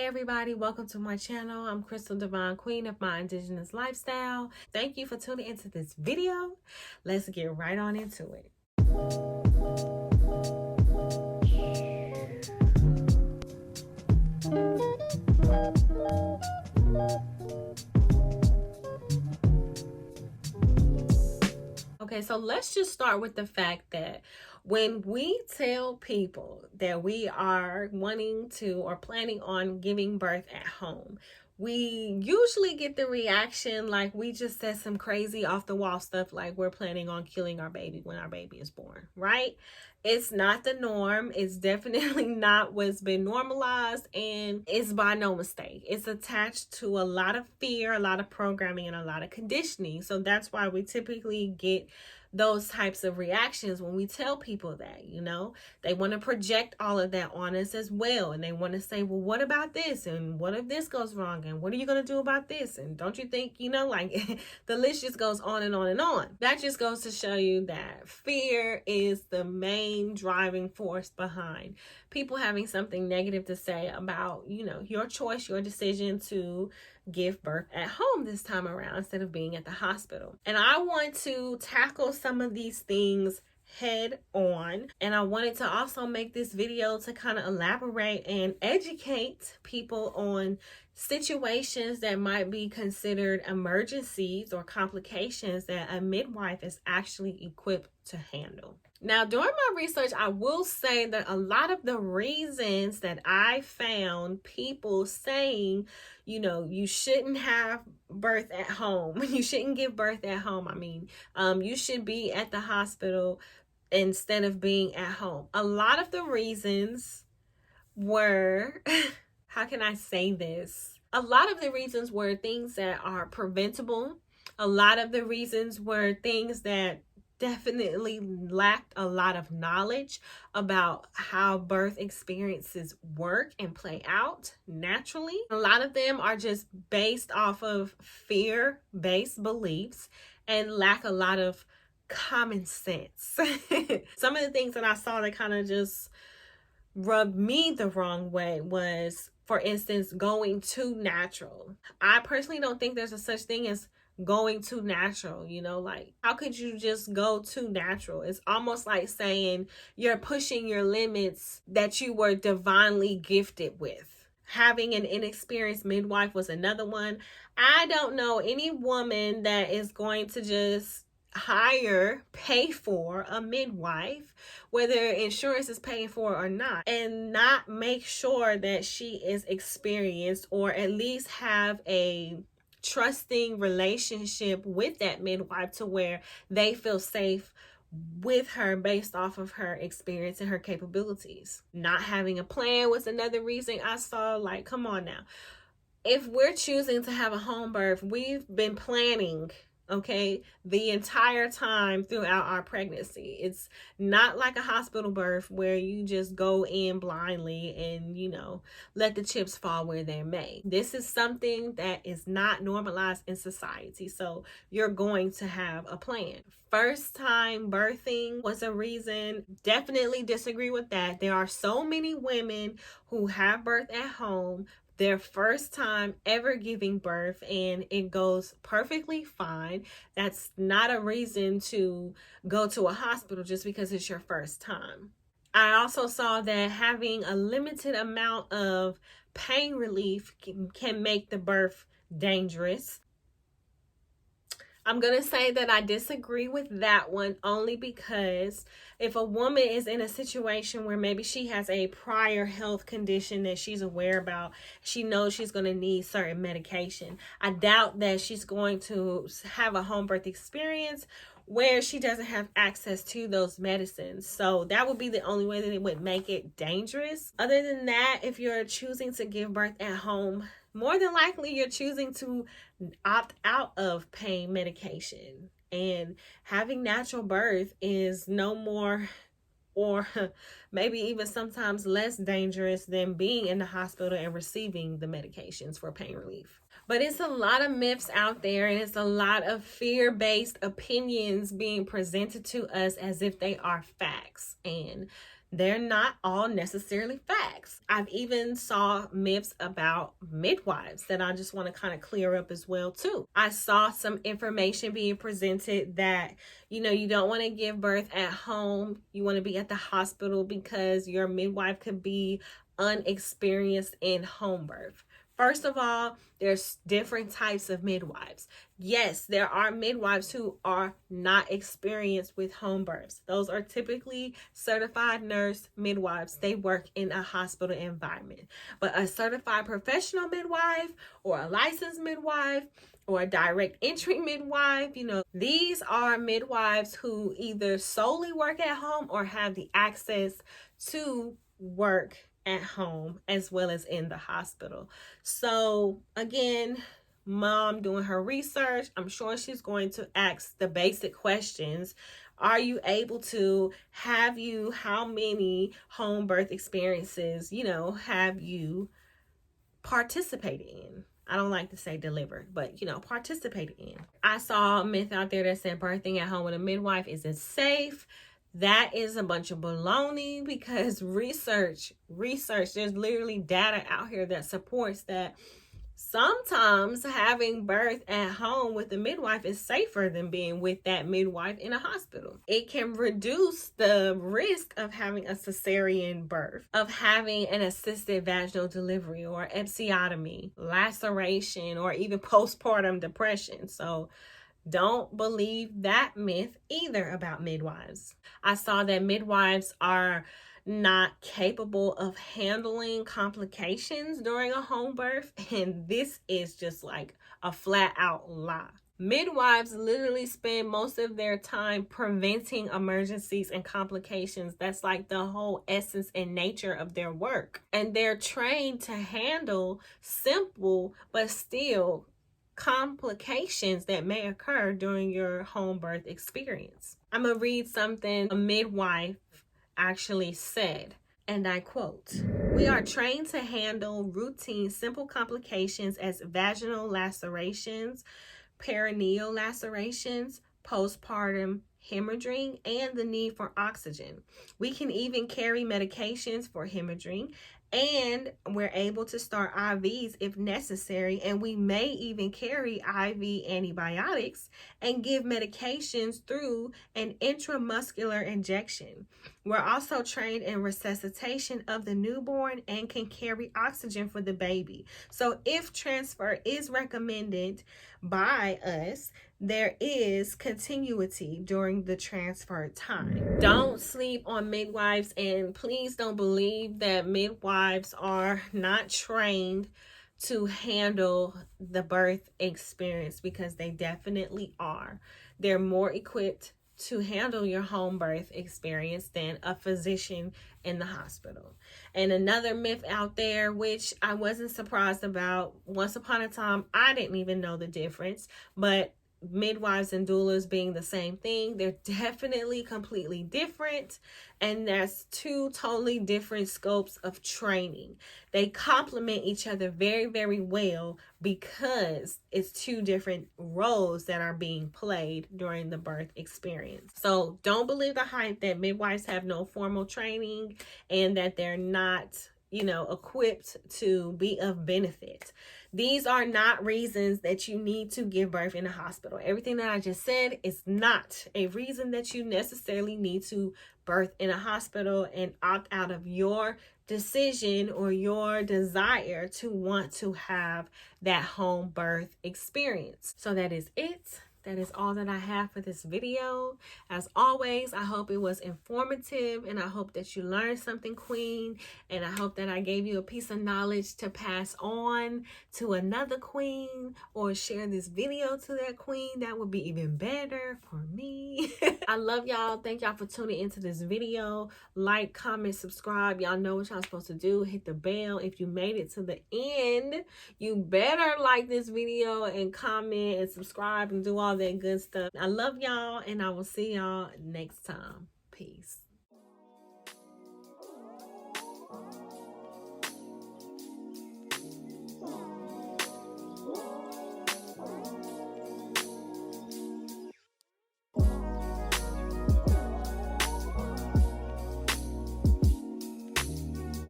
Hey everybody, welcome to my channel. I'm CrystalDivineQueen of My Indigenous Lifestyle. Thank you for tuning into this video. Let's get right on into it. Okay, so let's just start with the fact that when we tell people that we are wanting to or planning on giving birth at home, we usually get the reaction like we just said some crazy off the wall stuff like we're planning on killing our baby when our baby is born, right? It's not the norm. It's definitely not what's been normalized, and it's by no mistake. It's attached to a lot of fear, a lot of programming, and a lot of conditioning. So that's why we typically get those types of reactions when we tell people that, they want to project all of that on us as well. And they want to say, well, what about this? And what if this goes wrong? And what are you going to do about this? And don't you think, like the list just goes on and on and on. That just goes to show you that fear is the main driving force behind people having something negative to say about, your choice, your decision to give birth at home this time around instead of being at the hospital. And I want to tackle some of these things head on, and I wanted to also make this video to kind of elaborate and educate people on situations that might be considered emergencies or complications that a midwife is actually equipped to handle. Now, during my research, I will say that a lot of the reasons that I found people saying, you shouldn't have birth at home, you shouldn't give birth at home. You should be at the hospital instead of being at home. A lot of the reasons were, how can I say this? A lot of the reasons were things that are preventable. A lot of the reasons were things that definitely lacked a lot of knowledge about how birth experiences work and play out naturally. A lot of them are just based off of fear-based beliefs and lack a lot of common sense. Some of the things that I saw that kind of just rubbed me the wrong way was, for instance, going too natural. I personally don't think there's a such thing as going too natural. Like, how could you just go too natural? It's almost like saying you're pushing your limits that you were divinely gifted with. Having an inexperienced midwife was another one. I don't know any woman that is going to just pay for a midwife, whether insurance is paying for or not, and not make sure that she is experienced or at least have a trusting relationship with that midwife to where they feel safe with her based off of her experience and her capabilities. Not having a plan was another reason I saw. Like, come on now. If we're choosing to have a home birth, we've been planning, okay, the entire time throughout our pregnancy. It's not like a hospital birth where you just go in blindly and, let the chips fall where they may. This is something that is not normalized in society. So you're going to have a plan. First time birthing was a reason. Definitely disagree with that. There are so many women who have birth at home, their first time ever giving birth, and it goes perfectly fine. That's not a reason to go to a hospital just because it's your first time. I also saw that having a limited amount of pain relief can make the birth dangerous. I'm going to say that I disagree with that one, only because if a woman is in a situation where maybe she has a prior health condition that she's aware about, she knows she's going to need certain medication, I doubt that she's going to have a home birth experience where she doesn't have access to those medicines. So that would be the only way that it would make it dangerous. Other than that, if you're choosing to give birth at home, more than likely you're choosing to opt out of pain medication. And having natural birth is no more, or maybe even sometimes less dangerous than being in the hospital and receiving the medications for pain relief. But it's a lot of myths out there, and it's a lot of fear-based opinions being presented to us as if they are facts. And they're not all necessarily facts. I've even saw myths about midwives that I just want to kind of clear up as well too. I saw some information being presented that, you don't want to give birth at home. You want to be at the hospital because your midwife could be unexperienced in home birth. First of all, there's different types of midwives. Yes, there are midwives who are not experienced with home births. Those are typically certified nurse midwives. They work in a hospital environment. But a certified professional midwife or a licensed midwife or a direct entry midwife, these are midwives who either solely work at home or have the access to work at home as well as in the hospital. So again, mom doing her research, I'm sure she's going to ask the basic questions. Are you able to, how many home birth experiences, have you participated in? I don't like to say delivered, but participated in. I saw a myth out there that said birthing at home with a midwife isn't safe. That is a bunch of baloney, because research, there's literally data out here that supports that sometimes having birth at home with a midwife is safer than being with that midwife in a hospital. It can reduce the risk of having a cesarean birth, of having an assisted vaginal delivery or episiotomy, laceration, or even postpartum depression. So don't believe that myth either about midwives. I saw that midwives are not capable of handling complications during a home birth, and this is just like a flat out lie. Midwives literally spend most of their time preventing emergencies and complications. That's like the whole essence and nature of their work. And they're trained to handle simple but still complications that may occur during your home birth experience. I'm going to read something a midwife actually said, and I quote, "We are trained to handle routine simple complications as vaginal lacerations, perineal lacerations, postpartum hemorrhaging, and the need for oxygen. We can even carry medications for hemorrhaging, and we're able to start IVs if necessary, and we may even carry IV antibiotics and give medications through an intramuscular injection. We're also trained in resuscitation of the newborn and can carry oxygen for the baby. So if transfer is recommended by us, there is continuity during the transfer time." Don't sleep on midwives, and please don't believe that midwives are not trained to handle the birth experience, because they definitely are. They're more equipped to handle your home birth experience than a physician in the hospital. And another myth out there, which I wasn't surprised about, once upon a time, I didn't even know the difference, but midwives and doulas being the same thing, they're definitely completely different, and that's two totally different scopes of training. They complement each other very, very well, because it's two different roles that are being played during the birth experience. So don't believe the hype that midwives have no formal training and that they're not equipped to be of benefit. These are not reasons that you need to give birth in a hospital. Everything that I just said is not a reason that you necessarily need to birth in a hospital and opt out of your decision or your desire to want to have that home birth experience. So that is it. That is all that I have for this video. As always, I hope it was informative, and I hope that you learned something, Queen, and I hope that I gave you a piece of knowledge to pass on to another queen, or share this video to that queen. That would be even better for me. I love y'all. Thank y'all for tuning into this video. Like, comment, subscribe. Y'all know what y'all supposed to do. Hit the bell. If you made it to the end, you better like this video and comment and subscribe and do all that good stuff. I love y'all, and I will see y'all next time. Peace.